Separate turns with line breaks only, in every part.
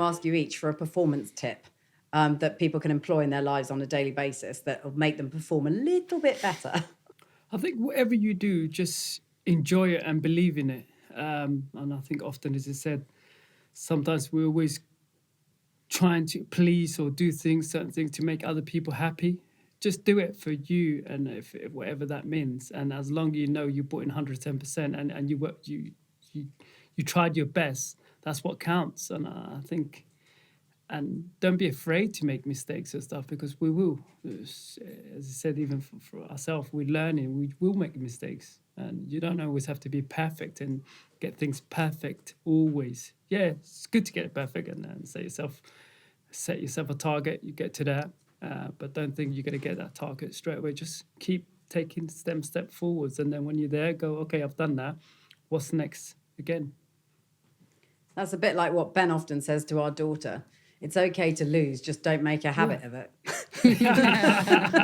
to ask you each for a performance tip that people can employ in their lives on a daily basis that will make them perform a little bit better.
I think whatever you do, just enjoy it and believe in it. And I think often, as I said, sometimes we're always trying to please or do certain things to make other people happy. Just do it for you, and if whatever that means. And as long as you know you put in 110% and you work, you tried your best, that's what counts. And I think, and don't be afraid to make mistakes and stuff, because we will. As I said, even for ourselves, we're learning, we will make mistakes. And you don't always have to be perfect and get things perfect always. Yeah, it's good to get it perfect and set yourself a target, you get to that. But don't think you're going to get that target straight away. Just keep taking step forwards. And then when you're there, go, okay, I've done that. What's next again?
That's a bit like what Ben often says to our daughter. It's okay to lose, just don't make a habit of it.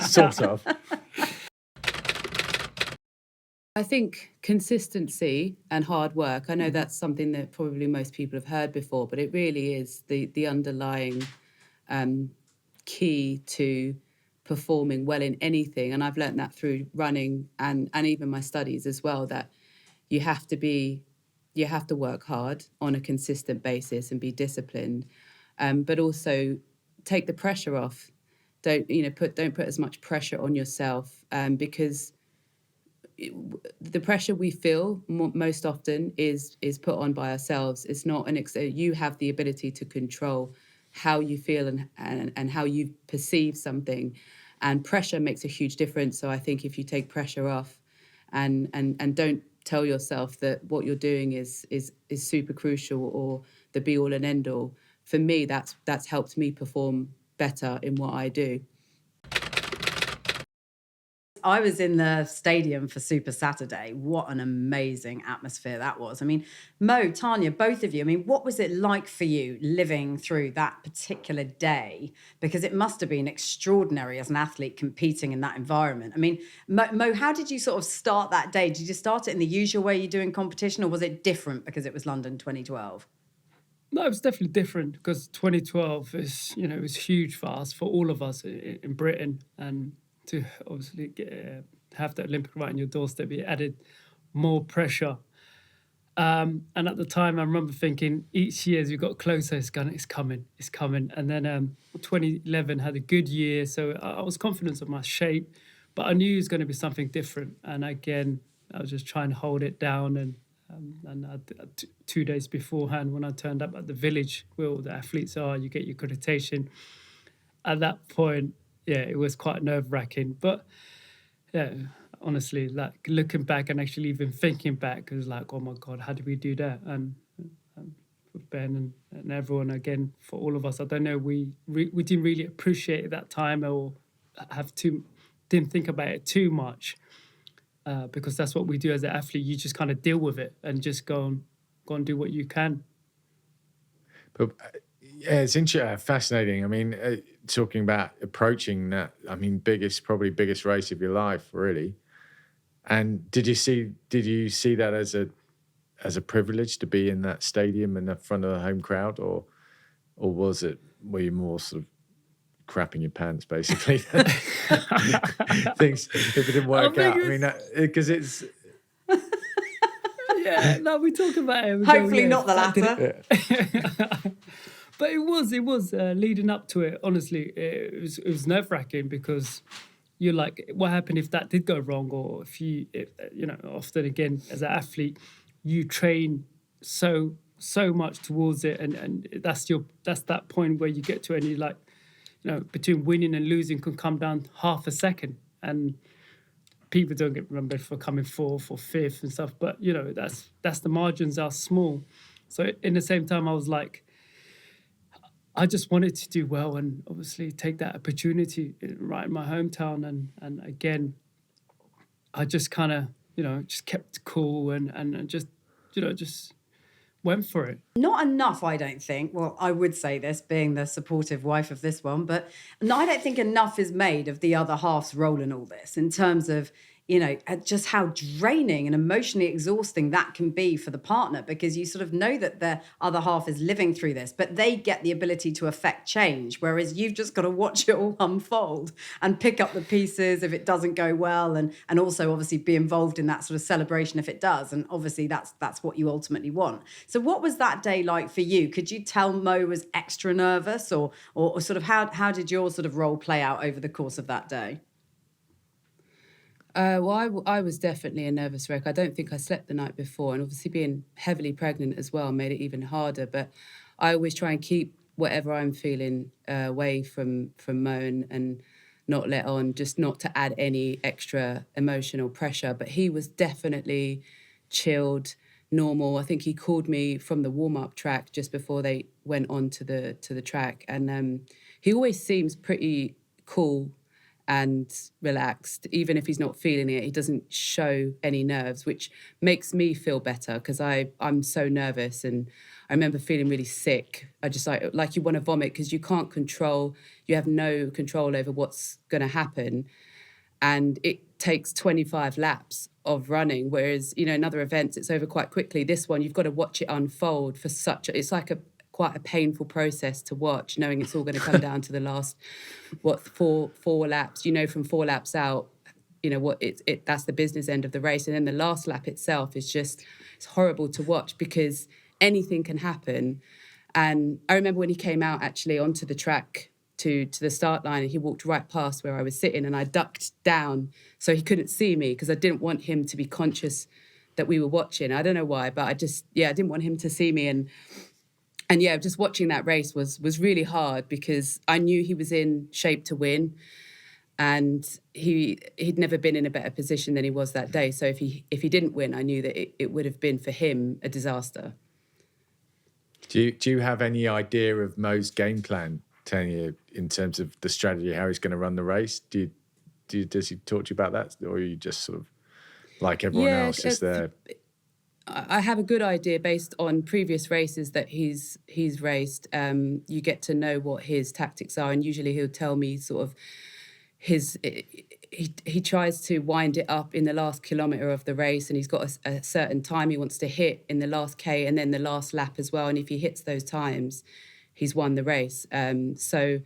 Sort of.
I think consistency and hard work, I know that's something that probably most people have heard before, but it really is the underlying key to performing well in anything. And I've learned that through running and even my studies as well, that you have to work hard on a consistent basis and be disciplined, but also take the pressure off. Don't put as much pressure on yourself, because the pressure we feel most often is put on by ourselves. It's not you have the ability to control how you feel and how you perceive something, and pressure makes a huge difference. So I think if you take pressure off and don't tell yourself that what you're doing is super crucial or the be all and end all, for me that's helped me perform better in what I do.
I was in the stadium for Super Saturday. What an amazing atmosphere that was. I mean, Mo, Tania, both of you, I mean, what was it like for you living through that particular day? Because it must have been extraordinary as an athlete competing in that environment. I mean, Mo, how did you sort of start that day? Did you start it in the usual way you do in competition, or was it different because it was London 2012?
No, it was definitely different because 2012 it was huge for us, for all of us in Britain, and to obviously have the Olympic right on your doorstep, it added more pressure. And at the time, I remember thinking, each year as we got closer, it's coming. And then 2011 had a good year, so I was confident of my shape, but I knew it was going to be something different. And again, I was just trying to hold it down. And 2 days beforehand, when I turned up at the village where all the athletes are, you get your accreditation. At that point, yeah, it was quite nerve-wracking. But yeah, honestly, like looking back and actually even thinking back, it was like, oh my God, how did we do that? And with Ben and everyone, again, for all of us, I don't know, we didn't really appreciate it that time, or didn't think about it too much, because that's what we do as an athlete. You just kind of deal with it and just go and do what you can.
But yeah, it's fascinating. I mean, talking about approaching that, I mean, probably biggest race of your life, really. And did you see that as a privilege to be in that stadium in the front of the home crowd, or were you more sort of crapping your pants, basically? Things, if it didn't work out, I mean, because it's.
Yeah, no, we talk about it.
Hopefully not the latter.
Yeah. But it was leading up to it. Honestly, it was nerve-wracking, because you're like, what happened if that did go wrong? Or if often again as an athlete, you train so much towards it, and that's that point where you get to, and you like, between winning and losing can come down half a second, and people don't get remembered for coming fourth or fifth and stuff. But that's the margins are small. So in the same time, I was like, I just wanted to do well and obviously take that opportunity right in my hometown. And again, I just kind of, just kept cool and just went for it.
Not enough, I don't think. Well, I would say this, being the supportive wife of this one, but I don't think enough is made of the other half's role in all this, in terms of, just how draining and emotionally exhausting that can be for the partner, because you sort of know that their other half is living through this, but they get the ability to affect change, whereas you've just got to watch it all unfold and pick up the pieces if it doesn't go well, and also obviously be involved in that sort of celebration if it does, and obviously that's what you ultimately want. So what was that day like for you? Could you tell Mo was extra nervous, or sort of how did your sort of role play out over the course of that day?
Well, I was definitely a nervous wreck. I don't think I slept the night before, and obviously being heavily pregnant as well made it even harder. But I always try and keep whatever I'm feeling away from Mo, and not let on, just not to add any extra emotional pressure. But he was definitely chilled, normal. I think he called me from the warm-up track just before they went on to the track, and he always seems pretty cool and relaxed. Even if he's not feeling it, he doesn't show any nerves, which makes me feel better, because I'm so nervous. And I remember feeling really sick. I just like you want to vomit, because you have no control over what's going to happen. And it takes 25 laps of running, whereas, in other events, it's over quite quickly. This one, you've got to watch it unfold for it's like quite a painful process to watch, knowing it's all going to come down to the last, four laps. From 4 laps out, that's the business end of the race. And then the last lap itself is it's horrible to watch, because anything can happen. And I remember when he came out actually onto the track to the start line, and he walked right past where I was sitting, and I ducked down so he couldn't see me, because I didn't want him to be conscious that we were watching. I don't know why, but I didn't want him to see me. And yeah, just watching that race was really hard, because I knew he was in shape to win, and he'd never been in a better position than he was that day. So if he didn't win, I knew that it would have been for him a disaster.
Do you have any idea of Mo's game plan, Tania, in terms of the strategy, how he's going to run the race? Does he talk to you about that, or are you just sort of like everyone else is there?
I have a good idea based on previous races that he's raced. You get to know what his tactics are, and usually he'll tell me sort of he tries to wind it up in the last kilometre of the race, and he's got a certain time he wants to hit in the last K and then the last lap as well. And if he hits those times, he's won the race. So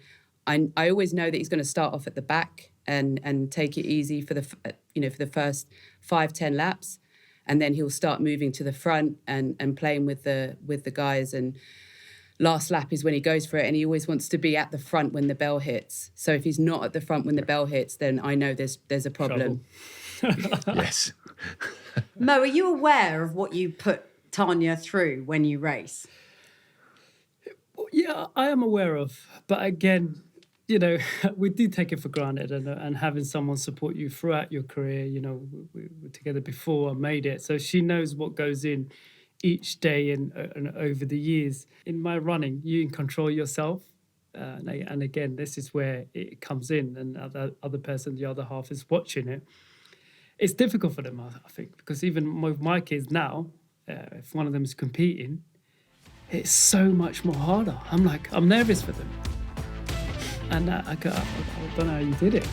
I always know that he's going to start off at the back and take it easy for the first 5-10 laps. And then he'll start moving to the front and playing with the guys. And last lap is when he goes for it, and he always wants to be at the front when the bell hits. So if he's not at the front when the bell hits, then I know there's a problem.
Yes.
Mo, are you aware of what you put Tania through when you race?
Yeah, I am aware of. But again, we do take it for granted, and having someone support you throughout your career, we were together before I made it. So she knows what goes in each day and over the years. In my running, you can control yourself. And again, this is where it comes in, and the other person, the other half, is watching it. It's difficult for them, I think, because even with my kids now, if one of them is competing, it's so much more harder. I'm nervous for them. And I don't know how you did it.